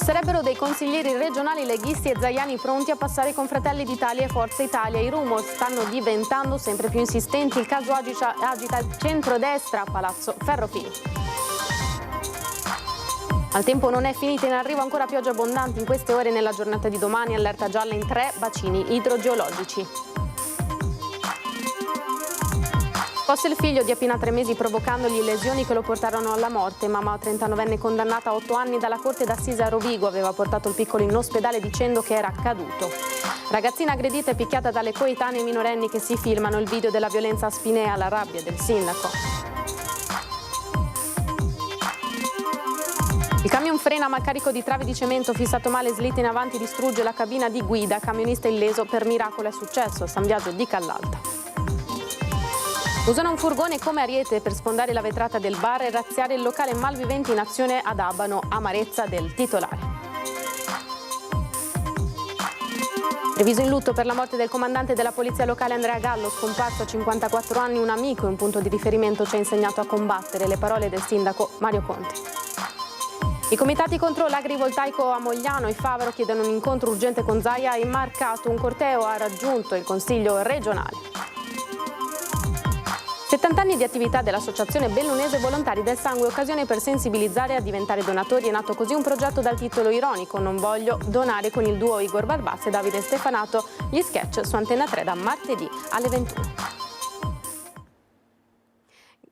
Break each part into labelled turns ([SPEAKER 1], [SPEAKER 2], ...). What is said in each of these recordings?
[SPEAKER 1] sarebbero dei consiglieri regionali leghisti e zaiani pronti a passare con Fratelli d'Italia e Forza Italia. I rumor stanno diventando sempre più insistenti. Il caso agita il centrodestra a Palazzo Ferrofini. Al tempo non è finita, in arrivo ancora piogge abbondanti in queste ore. Nella giornata di domani allerta gialla in 3 bacini idrogeologici. Fosse il figlio di appena 3 mesi provocandogli lesioni che lo portarono alla morte. Mamma 39enne condannata a 8 anni dalla Corte d'Assise a Rovigo aveva portato il piccolo in ospedale dicendo che era caduto. Ragazzina aggredita e picchiata dalle coetanee minorenni che si filmano. Il video della violenza a Spinea, la rabbia del sindaco. Il camion frena ma carico di travi di cemento fissato male, slitta in avanti, distrugge la cabina di guida. Camionista illeso, per miracolo è successo a San Biagio di Callalta. Usano un furgone come ariete per sfondare la vetrata del bar e razziare il locale malviventi in azione ad Abano, amarezza del titolare. Treviso in lutto per la morte del comandante della polizia locale Andrea Gallo, scomparso a 54 anni, un amico e un punto di riferimento ci ha insegnato a combattere, le parole del sindaco Mario Conti. I comitati contro l'agrivoltaico a Mogliano e Favaro chiedono un incontro urgente con Zaia e Marcato. Un corteo ha raggiunto il Consiglio regionale. 70 anni di attività dell'Associazione Bellunese Volontari del Sangue, occasione per sensibilizzare a diventare donatori. È nato così un progetto dal titolo ironico "Non voglio donare", con il duo Igor Barbazza e Davide Stefanato. Gli sketch su Antenna 3 da martedì alle 21.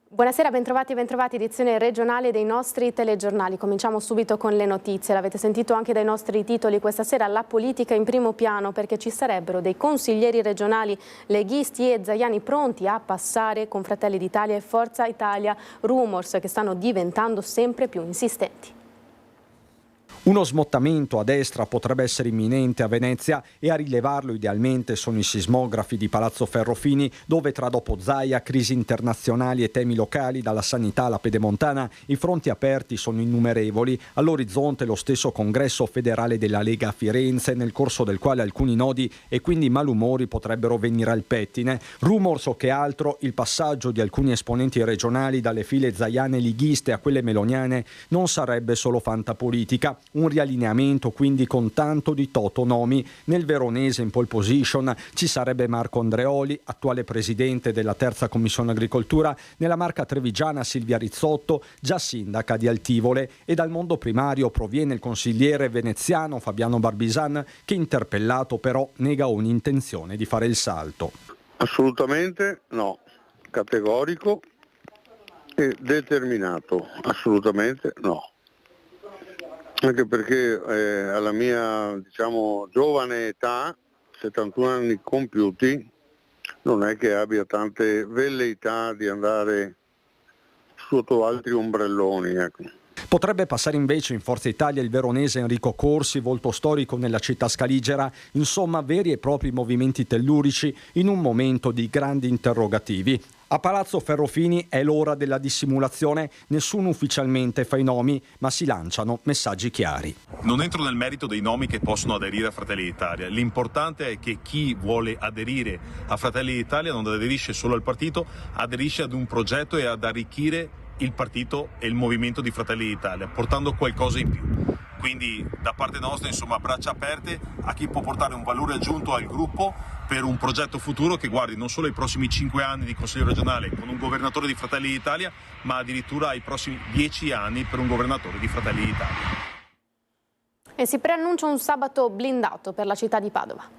[SPEAKER 1] Buonasera, bentrovati e bentrovati, edizione regionale dei nostri telegiornali. Cominciamo subito con le notizie. L'avete sentito anche dai nostri titoli questa sera: la politica in primo piano, perché ci sarebbero dei consiglieri regionali leghisti e zaiani pronti a passare con Fratelli d'Italia e Forza Italia. Rumors che stanno diventando sempre più insistenti.
[SPEAKER 2] Uno smottamento a destra potrebbe essere imminente a Venezia e a rilevarlo idealmente sono i sismografi di Palazzo Ferrofini, dove tra dopo Zaia, crisi internazionali e temi locali, dalla sanità alla pedemontana, i fronti aperti sono innumerevoli. All'orizzonte lo stesso congresso federale della Lega a Firenze, nel corso del quale alcuni nodi e quindi malumori potrebbero venire al pettine. Rumors o che altro, il passaggio di alcuni esponenti regionali dalle file zaiane lighiste a quelle meloniane non sarebbe solo fantapolitica. Un riallineamento quindi con tanto di totonomi. Nel veronese in pole position ci sarebbe Marco Andreoli, attuale presidente della terza commissione agricoltura, nella Marca trevigiana Silvia Rizzotto, già sindaca di Altivole, e dal mondo primario proviene il consigliere veneziano Fabiano Barbisan, che interpellato però nega ogni intenzione di fare il salto.
[SPEAKER 3] Assolutamente no, categorico e determinato, assolutamente no. Anche perché alla mia, giovane età, 71 anni compiuti, non è che abbia tante velleità di andare sotto altri ombrelloni, ecco.
[SPEAKER 2] Potrebbe passare invece in Forza Italia il veronese Enrico Corsi, volto storico nella città scaligera. Insomma, veri e propri movimenti tellurici in un momento di grandi interrogativi. A Palazzo Ferrofini è l'ora della dissimulazione, nessuno ufficialmente fa i nomi, ma si lanciano messaggi chiari.
[SPEAKER 4] Non entro nel merito dei nomi che possono aderire a Fratelli d'Italia, l'importante è che chi vuole aderire a Fratelli d'Italia non aderisce solo al partito, aderisce ad un progetto e ad arricchire il partito e il movimento di Fratelli d'Italia, portando qualcosa in più. Quindi da parte nostra, insomma, braccia aperte a chi può portare un valore aggiunto al gruppo per un progetto futuro che guardi non solo ai prossimi 5 anni di Consiglio regionale con un governatore di Fratelli d'Italia, ma addirittura ai prossimi 10 anni per un governatore di Fratelli d'Italia.
[SPEAKER 1] E si preannuncia un sabato blindato per la città di Padova.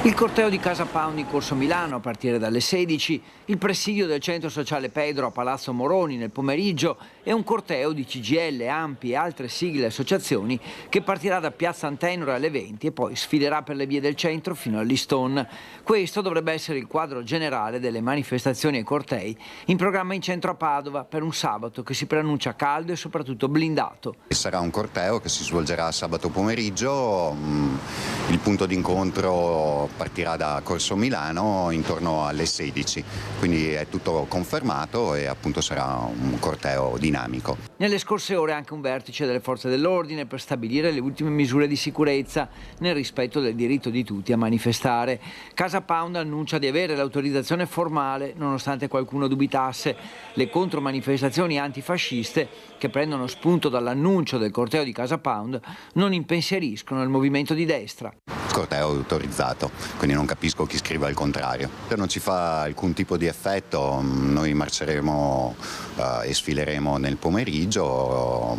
[SPEAKER 5] Il corteo di Casa Pound in Corso Milano a partire dalle 16, il presidio del centro sociale Pedro a Palazzo Moroni nel pomeriggio e un corteo di CGIL, ANPI e altre sigle e associazioni che partirà da Piazza Antenore alle 20 e poi sfilerà per le vie del centro fino all'Easton. Questo dovrebbe essere il quadro generale delle manifestazioni e cortei in programma in centro a Padova per un sabato che si preannuncia caldo e soprattutto blindato.
[SPEAKER 6] Sarà un corteo che si svolgerà sabato pomeriggio, il punto d'incontro partirà da Corso Milano intorno alle 16, quindi è tutto confermato e appunto sarà un corteo di dinamico.
[SPEAKER 5] Nelle scorse ore anche un vertice delle forze dell'ordine per stabilire le ultime misure di sicurezza nel rispetto del diritto di tutti a manifestare. Casa Pound annuncia di avere l'autorizzazione formale nonostante qualcuno dubitasse. Le contromanifestazioni antifasciste che prendono spunto dall'annuncio del corteo di Casa Pound non impensieriscono il movimento di destra.
[SPEAKER 6] Il corteo è autorizzato, quindi non capisco chi scriva il contrario. Se non ci fa alcun tipo di effetto, noi marceremo e sfileremo nel pomeriggio,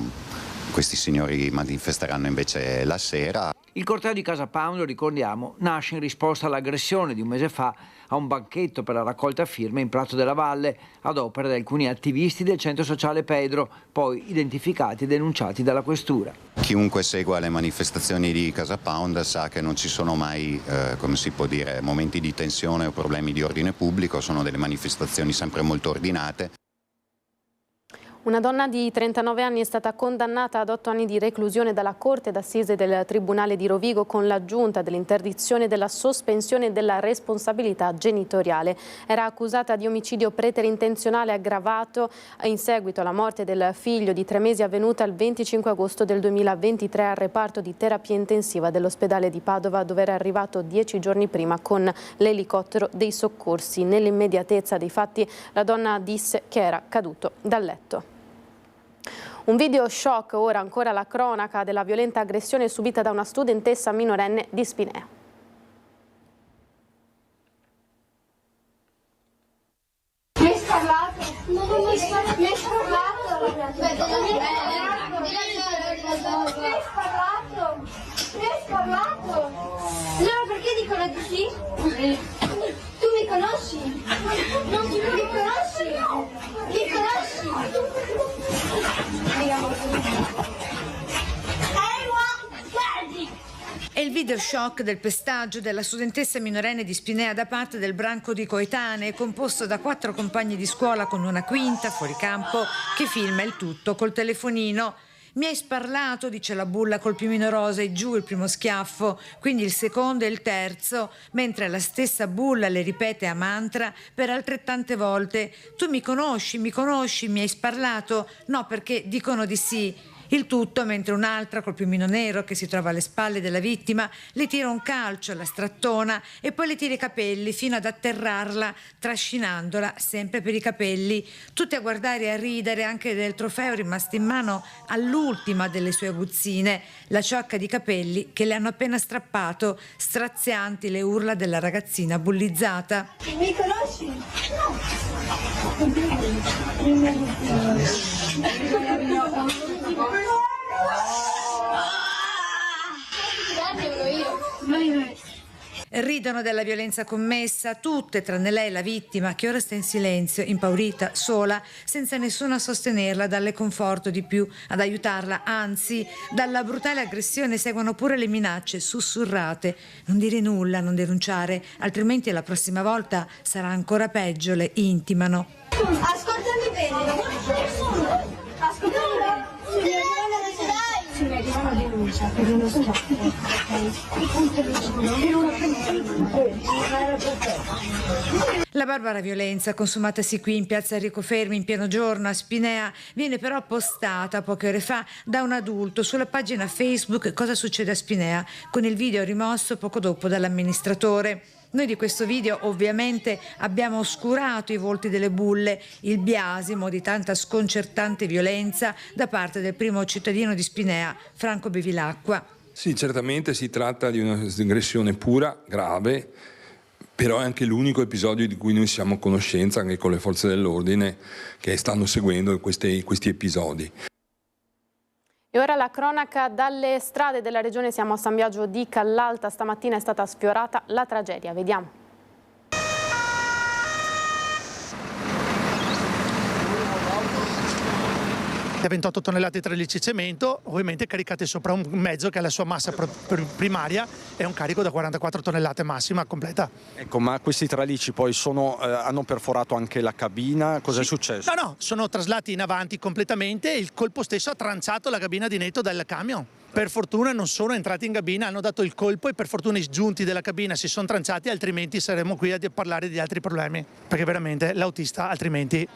[SPEAKER 6] questi signori manifesteranno invece la sera.
[SPEAKER 5] Il corteo di Casa Pound, lo ricordiamo, nasce in risposta all'aggressione di un mese fa a un banchetto per la raccolta firme in Prato della Valle ad opera di alcuni attivisti del centro sociale Pedro, poi identificati e denunciati dalla questura.
[SPEAKER 6] Chiunque segua le manifestazioni di Casa Pound sa che non ci sono mai, come si può dire, momenti di tensione o problemi di ordine pubblico, sono delle manifestazioni sempre molto ordinate.
[SPEAKER 1] Una donna di 39 anni è stata condannata ad 8 anni di reclusione dalla Corte d'Assise del Tribunale di Rovigo con l'aggiunta dell'interdizione della sospensione della responsabilità genitoriale. Era accusata di omicidio preterintenzionale aggravato in seguito alla morte del figlio di 3 mesi avvenuta il 25 agosto del 2023 al reparto di terapia intensiva dell'ospedale di Padova, dove era arrivato 10 giorni prima con l'elicottero dei soccorsi. Nell'immediatezza dei fatti la donna disse che era caduto dal letto. Un video shock, ora ancora la cronaca della violenta aggressione subita da una studentessa minorenne di Spinea.
[SPEAKER 7] Mi hai parlato? Non mi hai parlato? Mi hai parlato? Mi hai parlato? Allora perché dicono di sì? Tu mi conosci? Non mi conosci? Mi conosci?
[SPEAKER 8] È il video shock del pestaggio della studentessa minorenne di Spinea da parte del branco di coetanee, composto da 4 compagni di scuola con una quinta fuori campo che filma il tutto col telefonino. Mi hai sparlato, dice la bulla col piumino rosa e giù il primo schiaffo, quindi il secondo e il terzo, mentre la stessa bulla le ripete a mantra per altrettante volte. Tu mi conosci, mi hai sparlato? No, perché dicono di sì. Il tutto mentre un'altra col piumino nero che si trova alle spalle della vittima le tira un calcio, la strattona e poi le tira i capelli fino ad atterrarla, trascinandola sempre per i capelli. Tutti a guardare e a ridere anche del trofeo rimasto in mano all'ultima delle sue aguzzine, la ciocca di capelli che le hanno appena strappato, strazianti le urla della ragazzina bullizzata.
[SPEAKER 7] Mi conosci?
[SPEAKER 8] Ridono della violenza commessa, tutte tranne lei, la vittima, che ora sta in silenzio, impaurita, sola, senza nessuno a sostenerla, a darle conforto di più, ad aiutarla, anzi, dalla brutale aggressione seguono pure le minacce sussurrate. Non dire nulla, non denunciare, altrimenti la prossima volta sarà ancora peggio, le intimano.
[SPEAKER 7] Ascoltami bene. Ascoltami bene. Se mi arriva una denuncia per uno sciopero,
[SPEAKER 8] La barbara violenza consumatasi qui in piazza Enrico Fermi in pieno giorno a Spinea viene però postata poche ore fa da un adulto sulla pagina Facebook Cosa succede a Spinea, con il video rimosso poco dopo dall'amministratore. Noi di questo video ovviamente abbiamo oscurato i volti delle bulle, il biasimo di tanta sconcertante violenza da parte del primo cittadino di Spinea, Franco Bevilacqua.
[SPEAKER 9] Sì, certamente si tratta di un'aggressione pura, grave, però è anche l'unico episodio di cui noi siamo a conoscenza anche con le forze dell'ordine che stanno seguendo questi episodi.
[SPEAKER 1] E ora la cronaca dalle strade della regione, siamo a San Biagio di Callalta, stamattina è stata sfiorata la tragedia, vediamo.
[SPEAKER 10] 28 tonnellate di tralici cemento, ovviamente caricate sopra un mezzo che ha la sua massa primaria e un carico da 44 tonnellate massima completa.
[SPEAKER 2] Ecco, ma questi tralici poi hanno perforato anche la cabina, cosa è successo?
[SPEAKER 10] No, sono traslati in avanti completamente e il colpo stesso ha tranciato la cabina di netto del camion. Per fortuna non sono entrati in cabina, hanno dato il colpo e per fortuna i giunti della cabina si sono tranciati, altrimenti saremmo qui a parlare di altri problemi, perché veramente l'autista altrimenti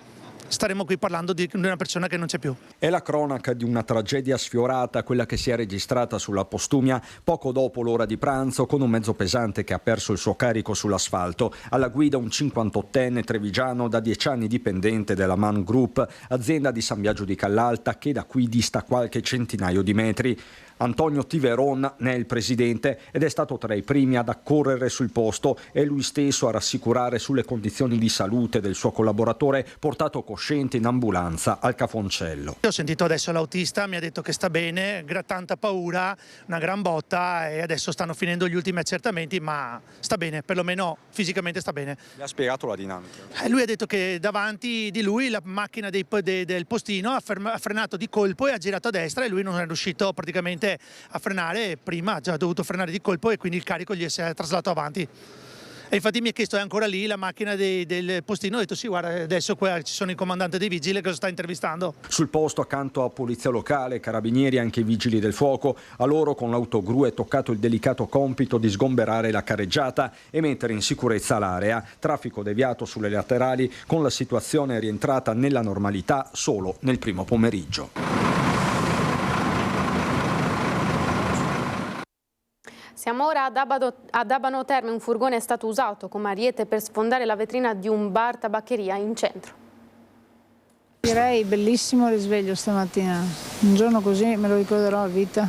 [SPEAKER 10] staremo qui parlando di una persona che non c'è più.
[SPEAKER 2] È la cronaca di una tragedia sfiorata, quella che si è registrata sulla Postumia poco dopo l'ora di pranzo, con un mezzo pesante che ha perso il suo carico sull'asfalto. Alla guida un 58enne trevigiano, da 10 anni dipendente della Man Group, azienda di San Biagio di Callalta, che da qui dista qualche centinaio di metri. Antonio Tiveron ne è il presidente ed è stato tra i primi ad accorrere sul posto e lui stesso a rassicurare sulle condizioni di salute del suo collaboratore, portato cosciente in ambulanza al Cafoncello.
[SPEAKER 10] Ho sentito adesso l'autista, mi ha detto che sta bene, tanta paura, una gran botta, e adesso stanno finendo gli ultimi accertamenti, ma sta bene, perlomeno fisicamente sta bene.
[SPEAKER 2] Mi ha spiegato la dinamica.
[SPEAKER 10] Lui ha detto che davanti di lui la macchina del postino ha frenato di colpo e ha girato a destra, e lui non è riuscito praticamente a frenare. Prima ha già dovuto frenare di colpo e quindi il carico gli si è traslato avanti. E infatti mi ha chiesto: è ancora lì la macchina del postino? Ho detto sì, guarda, adesso qua ci sono il comandante dei vigili che lo sta intervistando.
[SPEAKER 2] Sul posto, accanto a polizia locale, carabinieri e anche i vigili del fuoco, a loro con l'autogru è toccato il delicato compito di sgomberare la carreggiata e mettere in sicurezza l'area. Traffico deviato sulle laterali, con la situazione rientrata nella normalità solo nel primo pomeriggio.
[SPEAKER 1] Siamo ora ad Abano Terme. Un furgone è stato usato come ariete per sfondare la vetrina di un bar tabaccheria in centro.
[SPEAKER 11] Direi bellissimo risveglio stamattina, un giorno così me lo ricorderò a vita.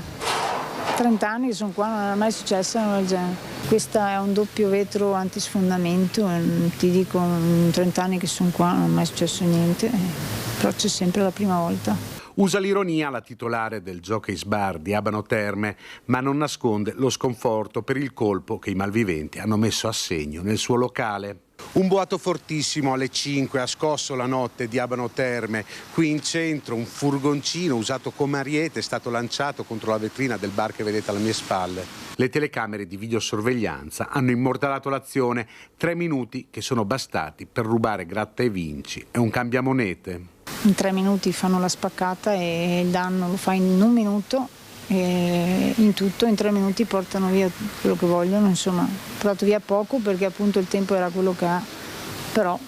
[SPEAKER 11] 30 anni che sono qua, non è mai successo una del genere. Questa è un doppio vetro antisfondamento, ti dico, 30 anni che sono qua non è mai successo niente, però c'è sempre la prima volta.
[SPEAKER 12] Usa l'ironia la titolare del Jockey's Bar di Abano Terme, ma non nasconde lo sconforto per il colpo che i malviventi hanno messo a segno nel suo locale. Un boato fortissimo alle 5 ha scosso la notte di Abano Terme. Qui in centro un furgoncino usato come ariete è stato lanciato contro la vetrina del bar che vedete alle mie spalle. Le telecamere di videosorveglianza hanno immortalato l'azione, 3 minuti che sono bastati per rubare gratta e vinci e un cambiamonete.
[SPEAKER 11] In 3 minuti fanno la spaccata e il danno lo fa in 1 minuto, e in tutto in 3 minuti portano via quello che vogliono, insomma, portato via poco perché appunto il tempo era quello che ha, però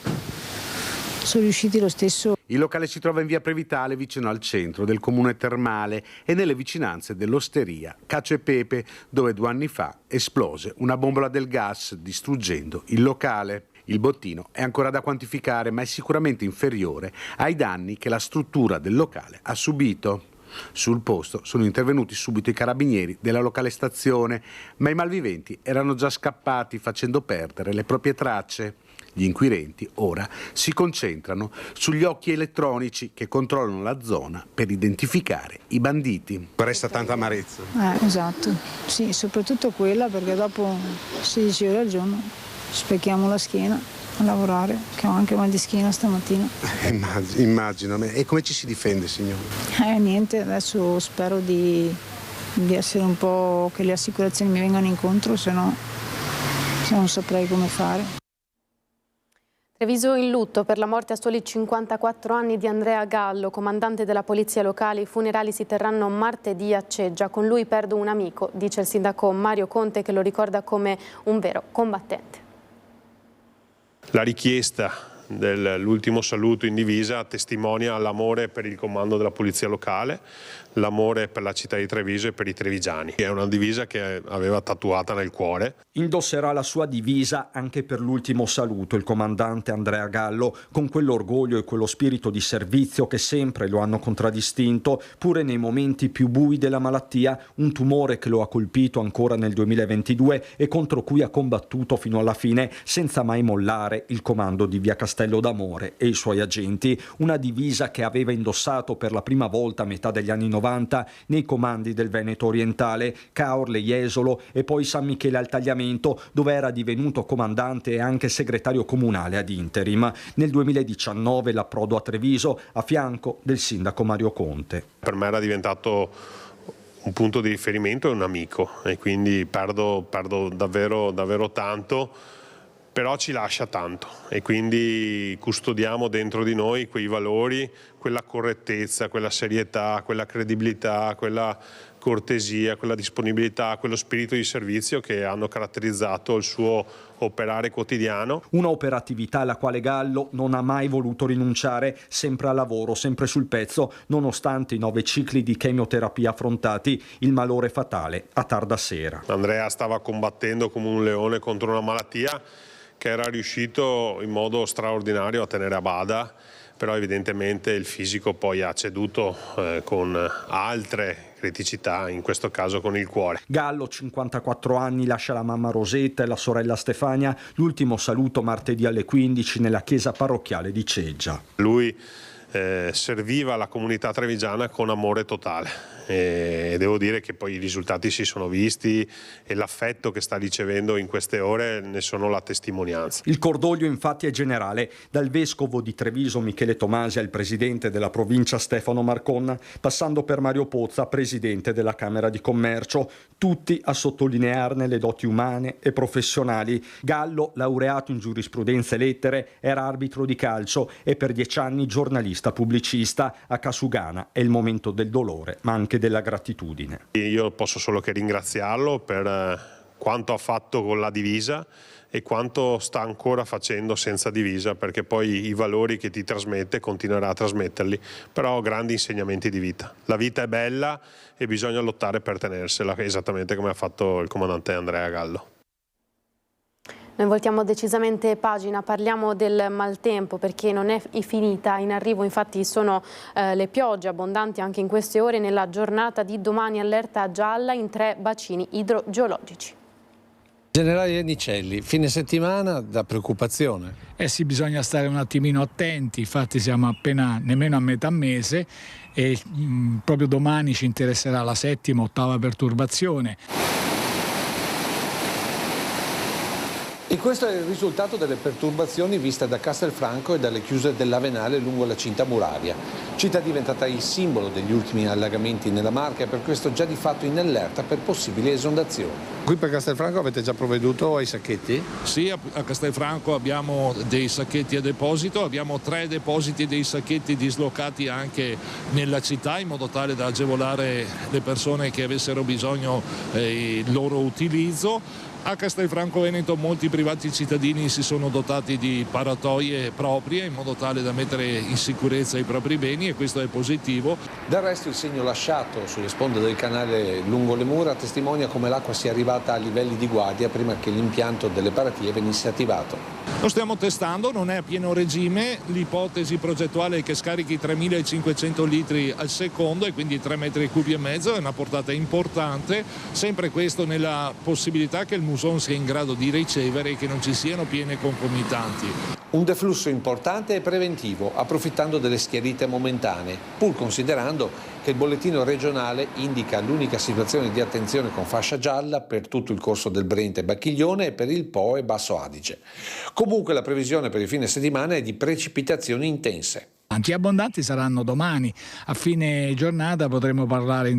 [SPEAKER 11] sono riusciti lo stesso.
[SPEAKER 12] Il locale si trova in via Previtale, vicino al centro del comune termale e nelle vicinanze dell'osteria Cacio e Pepe, dove 2 anni fa esplose una bombola del gas distruggendo il locale. Il bottino è ancora da quantificare, ma è sicuramente inferiore ai danni che la struttura del locale ha subito. Sul posto sono intervenuti subito i carabinieri della locale stazione, ma i malviventi erano già scappati facendo perdere le proprie tracce. Gli inquirenti ora si concentrano sugli occhi elettronici che controllano la zona per identificare i banditi. Resta tanta amarezza.
[SPEAKER 11] Esatto, sì, soprattutto quella, perché dopo 16 ore al giorno specchiamo la schiena a lavorare, che ho anche mal di schiena stamattina.
[SPEAKER 12] Immagino. E come ci si difende, signore?
[SPEAKER 11] Niente, adesso spero di essere un po', che le assicurazioni mi vengano incontro, se no non saprei come fare.
[SPEAKER 1] Treviso in lutto per la morte a soli 54 anni di Andrea Gallo, comandante della polizia locale. I funerali si terranno martedì a Ceggia. Con lui perdo un amico, dice il sindaco Mario Conte, che lo ricorda come un vero combattente.
[SPEAKER 13] La richiesta dell'ultimo saluto in divisa testimonia l'amore per il comando della polizia locale, l'amore per la città di Treviso e per i trevigiani. È una divisa che aveva tatuata nel cuore.
[SPEAKER 2] Indosserà la sua divisa anche per l'ultimo saluto il comandante Andrea Gallo, con quell'orgoglio e quello spirito di servizio che sempre lo hanno contraddistinto, pure nei momenti più bui della malattia, un tumore che lo ha colpito ancora nel 2022 e contro cui ha combattuto fino alla fine senza mai mollare il comando di Via Castello d'Amore e i suoi agenti, una divisa che aveva indossato per la prima volta a metà degli anni 90 nei comandi del Veneto orientale, Caorle, Jesolo e poi San Michele al Tagliamento, dove era divenuto comandante e anche segretario comunale ad interim. Nel 2019 l'approdo a Treviso a fianco del sindaco Mario Conte.
[SPEAKER 13] Per me era diventato un punto di riferimento e un amico, e quindi perdo davvero tanto, però ci lascia tanto, e quindi custodiamo dentro di noi quei valori, quella correttezza, quella serietà, quella credibilità, quella cortesia, quella disponibilità, quello spirito di servizio che hanno caratterizzato il suo operare quotidiano.
[SPEAKER 2] Una operatività alla quale Gallo non ha mai voluto rinunciare, sempre al lavoro, sempre sul pezzo, nonostante i 9 cicli di chemioterapia affrontati, il malore fatale a tarda sera.
[SPEAKER 13] Andrea stava combattendo come un leone contro una malattia che era riuscito in modo straordinario a tenere a bada, però evidentemente il fisico poi ha ceduto con altre criticità, in questo caso con il cuore.
[SPEAKER 2] Gallo, 54 anni, lascia la mamma Rosetta e la sorella Stefania. L'ultimo saluto martedì alle 15 nella chiesa parrocchiale di Ceggia.
[SPEAKER 13] Lui serviva la comunità trevigiana con amore totale e devo dire che poi i risultati si sono visti e l'affetto che sta ricevendo in queste ore ne sono la testimonianza.
[SPEAKER 2] Il cordoglio infatti è generale, dal vescovo di Treviso Michele Tomasi al presidente della provincia Stefano Marcon, passando per Mario Pozza, presidente della Camera di Commercio, tutti a sottolinearne le doti umane e professionali. Gallo, laureato in giurisprudenza e lettere, era arbitro di calcio e per 10 anni giornalista pubblicista. A Casugana è il momento del dolore, ma anche della gratitudine.
[SPEAKER 13] Io posso solo che ringraziarlo per quanto ha fatto con la divisa e quanto sta ancora facendo senza divisa, perché poi i valori che ti trasmette continuerà a trasmetterli, però grandi insegnamenti di vita. La vita è bella e bisogna lottare per tenersela, esattamente come ha fatto il comandante Andrea Gallo.
[SPEAKER 1] Noi voltiamo decisamente pagina, parliamo del maltempo perché non è finita, in arrivo infatti sono le piogge abbondanti anche in queste ore. Nella giornata di domani allerta gialla in 3 bacini idrogeologici.
[SPEAKER 14] Generale Iannicelli, fine settimana da preoccupazione.
[SPEAKER 15] Sì, bisogna stare un attimino attenti, infatti siamo appena nemmeno a metà mese e proprio domani ci interesserà la 7ª, 8ª perturbazione.
[SPEAKER 14] E questo è il risultato delle perturbazioni viste da Castelfranco e dalle chiuse dell'Avenale lungo la cinta muraria. Città diventata il simbolo degli ultimi allagamenti nella Marca e per questo già di fatto in allerta per possibili esondazioni.
[SPEAKER 16] Qui per Castelfranco avete già provveduto ai sacchetti?
[SPEAKER 17] Sì, a Castelfranco abbiamo dei sacchetti a deposito, abbiamo 3 depositi dei sacchetti dislocati anche nella città in modo tale da agevolare le persone che avessero bisogno il loro utilizzo. A Castelfranco Veneto molti privati cittadini si sono dotati di paratoie proprie in modo tale da mettere in sicurezza i propri beni e questo è positivo.
[SPEAKER 14] Del resto il segno lasciato sulle sponde del canale lungo le mura testimonia come l'acqua sia arrivata a livelli di guardia prima che l'impianto delle paratie venisse attivato.
[SPEAKER 17] Lo stiamo testando, non è a pieno regime, l'ipotesi progettuale è che scarichi 3.500 litri al secondo e quindi 3,5 metri cubi, è una portata importante, sempre questo nella possibilità che il Muson sia in grado di ricevere e che non ci siano piene concomitanti.
[SPEAKER 14] Un deflusso importante e preventivo, approfittando delle schiarite momentanee, pur considerando che il bollettino regionale indica l'unica situazione di attenzione con fascia gialla per tutto il corso del Brenta e Bacchiglione e per il Po e Basso Adige. Comunque la previsione per il fine settimana è di precipitazioni intense.
[SPEAKER 15] Anche abbondanti saranno domani, a fine giornata potremo parlare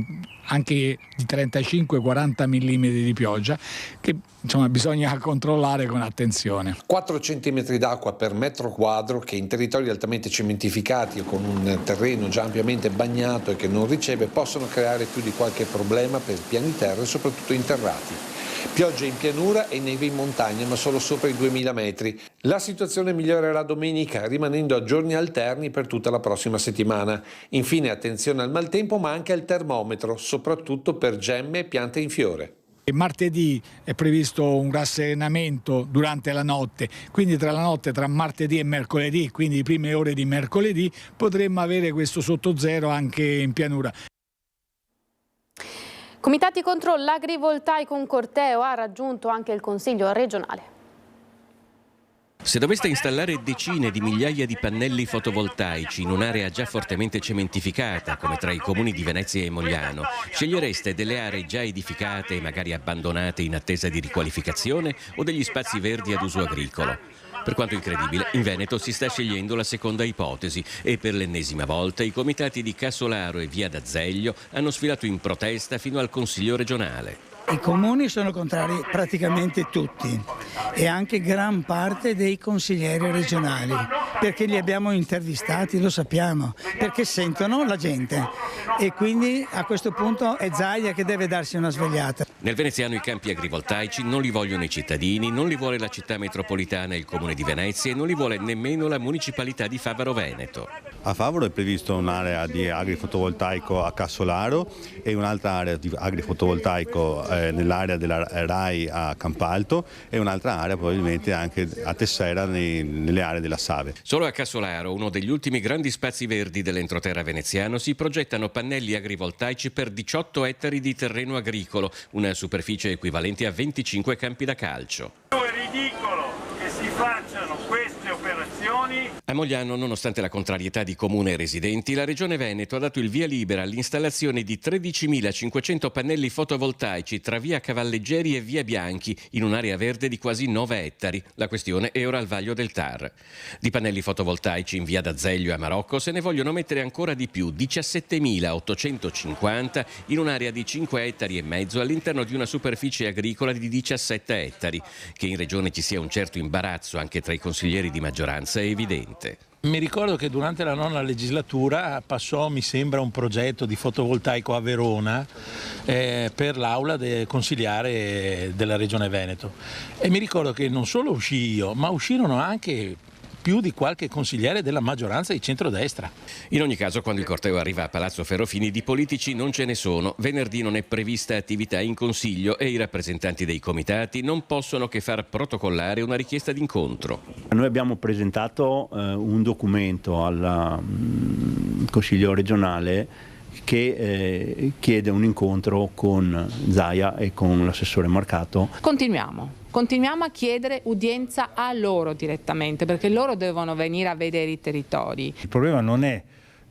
[SPEAKER 15] anche di 35-40 mm di pioggia che insomma bisogna controllare con attenzione.
[SPEAKER 14] 4 centimetri d'acqua per metro quadro che in territori altamente cementificati o con un terreno già ampiamente bagnato e che non riceve possono creare più di qualche problema per piani terra e soprattutto interrati. Piogge in pianura e neve in montagna, ma solo sopra i 2000 metri. La situazione migliorerà domenica, rimanendo a giorni alterni per tutta la prossima settimana. Infine attenzione al maltempo, ma anche al termometro, soprattutto per gemme e piante in fiore.
[SPEAKER 15] E martedì è previsto un rasserenamento durante la notte, quindi tra la notte tra martedì e mercoledì, quindi le prime ore di mercoledì, potremmo avere questo sotto zero anche in pianura.
[SPEAKER 1] Comitati contro l'agrivoltaico, un corteo ha raggiunto anche il Consiglio regionale.
[SPEAKER 18] Se doveste installare decine di migliaia di pannelli fotovoltaici in un'area già fortemente cementificata, come tra i comuni di Venezia e Mogliano, scegliereste delle aree già edificate e magari abbandonate in attesa di riqualificazione o degli spazi verdi ad uso agricolo? Per quanto incredibile, in Veneto si sta scegliendo la seconda ipotesi e per l'ennesima volta i comitati di Casolaro e Via d'Azeglio hanno sfilato in protesta fino al Consiglio regionale.
[SPEAKER 19] I comuni sono contrari praticamente tutti e anche gran parte dei consiglieri regionali. perché li abbiamo intervistati, lo sappiamo, perché sentono la gente e quindi a questo punto è Zaia che deve darsi una svegliata.
[SPEAKER 18] Nel veneziano i campi agrivoltaici non li vogliono i cittadini, non li vuole la città metropolitana e il comune di Venezia e non li vuole nemmeno la municipalità di Favaro Veneto.
[SPEAKER 20] A Favaro è previsto un'area di agrifotovoltaico a Cassolaro e un'altra area di agrifotovoltaico nell'area della RAI a Campalto e un'altra area probabilmente anche a Tessera nelle aree della Save.
[SPEAKER 18] Solo a Cassolaro, uno degli ultimi grandi spazi verdi dell'entroterra veneziano, si progettano pannelli agrivoltaici per 18 ettari di terreno agricolo, una superficie equivalente a 25 campi da calcio.
[SPEAKER 21] È ridicolo che si facciano queste operazioni.
[SPEAKER 18] A Mogliano, nonostante la contrarietà di comune e residenti, la Regione Veneto ha dato il via libera all'installazione di 13.500 pannelli fotovoltaici tra via Cavalleggeri e via Bianchi, in un'area verde di quasi 9 ettari. La questione è ora al vaglio del TAR. Di pannelli fotovoltaici in via d'Azeglio a Marocco se ne vogliono mettere ancora di più, 17.850 in un'area di 5 ettari e mezzo all'interno di una superficie agricola di 17 ettari. Che in Regione ci sia un certo imbarazzo anche tra i consiglieri di maggioranza è evidente.
[SPEAKER 22] Mi ricordo che durante la nona legislatura passò, mi sembra, un progetto di fotovoltaico a Verona per l'aula consigliare della Regione Veneto e mi ricordo che non solo uscii io, ma uscirono anche più di qualche consigliere della maggioranza di centrodestra.
[SPEAKER 18] In ogni caso, quando il corteo arriva a Palazzo Ferrofini, di politici non ce ne sono. Venerdì non è prevista attività in consiglio e i rappresentanti dei comitati non possono che far protocollare una richiesta d'incontro.
[SPEAKER 23] Noi abbiamo presentato un documento al Consiglio regionale che chiede un incontro con Zaia e con l'assessore Marcato.
[SPEAKER 24] Continuiamo a chiedere udienza a loro direttamente, perché loro devono venire a vedere i territori.
[SPEAKER 25] Il problema non è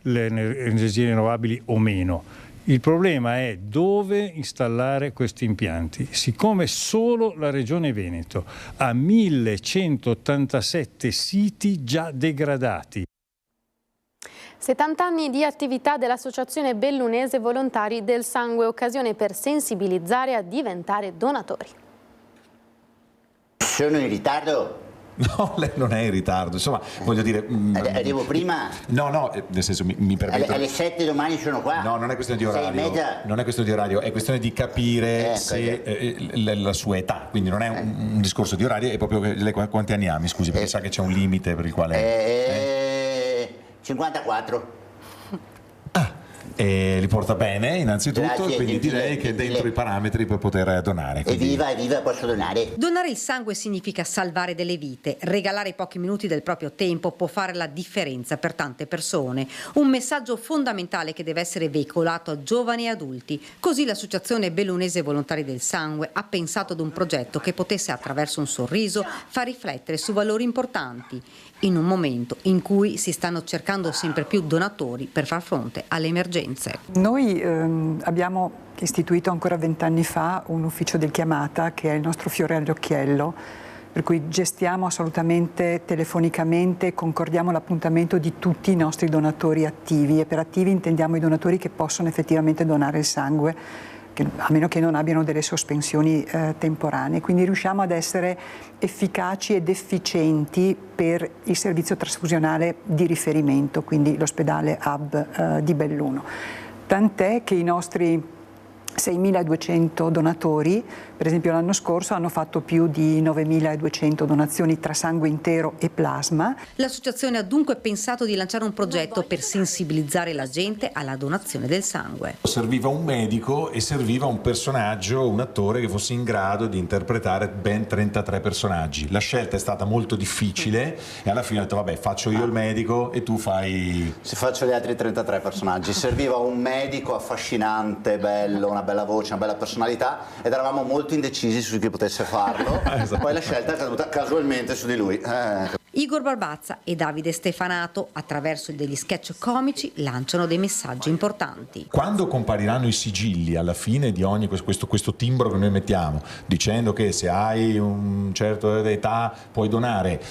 [SPEAKER 25] le energie rinnovabili o meno, il problema è dove installare questi impianti. Siccome solo la Regione Veneto ha 1187 siti già degradati.
[SPEAKER 1] 70 anni di attività dell'Associazione Bellunese Volontari del Sangue, occasione per sensibilizzare a diventare donatori.
[SPEAKER 26] Sono in ritardo?
[SPEAKER 27] No, lei non è in ritardo, insomma, voglio dire...
[SPEAKER 26] Arrivo prima?
[SPEAKER 27] No, nel senso mi permetto...
[SPEAKER 26] Alle 7 domani sono qua?
[SPEAKER 27] No, non è questione di orario.
[SPEAKER 26] 6:30?
[SPEAKER 27] Non è questione di orario, è questione di capire se la sua età, quindi non è un discorso di orario, è proprio che lei quanti anni ha, mi scusi, perché sa che c'è un limite per il quale...
[SPEAKER 26] 54.
[SPEAKER 27] Li porta bene innanzitutto.
[SPEAKER 26] Grazie,
[SPEAKER 27] e quindi
[SPEAKER 26] gentile,
[SPEAKER 27] direi che è dentro i parametri per poter donare. Quindi...
[SPEAKER 26] Evviva, posso donare.
[SPEAKER 28] Donare il sangue significa salvare delle vite. Regalare pochi minuti del proprio tempo può fare la differenza per tante persone. Un messaggio fondamentale che deve essere veicolato a giovani e adulti. Così l'Associazione Bellunese Volontari del Sangue ha pensato ad un progetto che potesse, attraverso un sorriso, far riflettere su valori importanti, in un momento in cui si stanno cercando sempre più donatori per far fronte alle emergenze.
[SPEAKER 29] Noi abbiamo istituito ancora 20 anni fa un ufficio del chiamata che è il nostro fiore all'occhiello, per cui gestiamo assolutamente telefonicamente, concordiamo l'appuntamento di tutti i nostri donatori attivi e per attivi intendiamo i donatori che possono effettivamente donare il sangue, a meno che non abbiano delle sospensioni temporanee. Quindi riusciamo ad essere efficaci ed efficienti per il servizio trasfusionale di riferimento, quindi l'ospedale hub di Belluno. Tant'è che i nostri 6.200 donatori, per esempio l'anno scorso, hanno fatto più di 9.200 donazioni tra sangue intero e plasma.
[SPEAKER 28] L'associazione ha dunque pensato di lanciare un progetto per sensibilizzare la gente alla donazione del sangue.
[SPEAKER 27] Serviva un medico e serviva un personaggio, un attore che fosse in grado di interpretare ben 33 personaggi. La scelta è stata molto difficile e alla fine ho detto vabbè, faccio io il medico e tu fai...
[SPEAKER 26] Se faccio gli altri 33 personaggi. Serviva un medico affascinante, bello, una bella voce, una bella personalità ed eravamo molto indecisi su chi potesse farlo. Poi la scelta è caduta casualmente su di lui.
[SPEAKER 28] Igor Barbazza e Davide Stefanato, attraverso degli sketch comici, lanciano dei messaggi importanti.
[SPEAKER 27] Quando compariranno i sigilli alla fine di ogni questo timbro che noi mettiamo, dicendo che se hai un certo età puoi donare,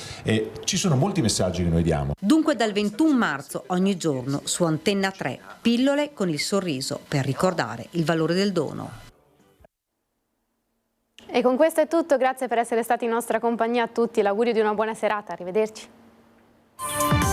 [SPEAKER 27] ci sono molti messaggi che noi diamo.
[SPEAKER 28] Dunque dal 21 marzo ogni giorno su Antenna 3, pillole con il sorriso per ricordare il valore del dono.
[SPEAKER 1] E con questo è tutto, grazie per essere stati in nostra compagnia a tutti, l'augurio di una buona serata, arrivederci.
[SPEAKER 3] Italia.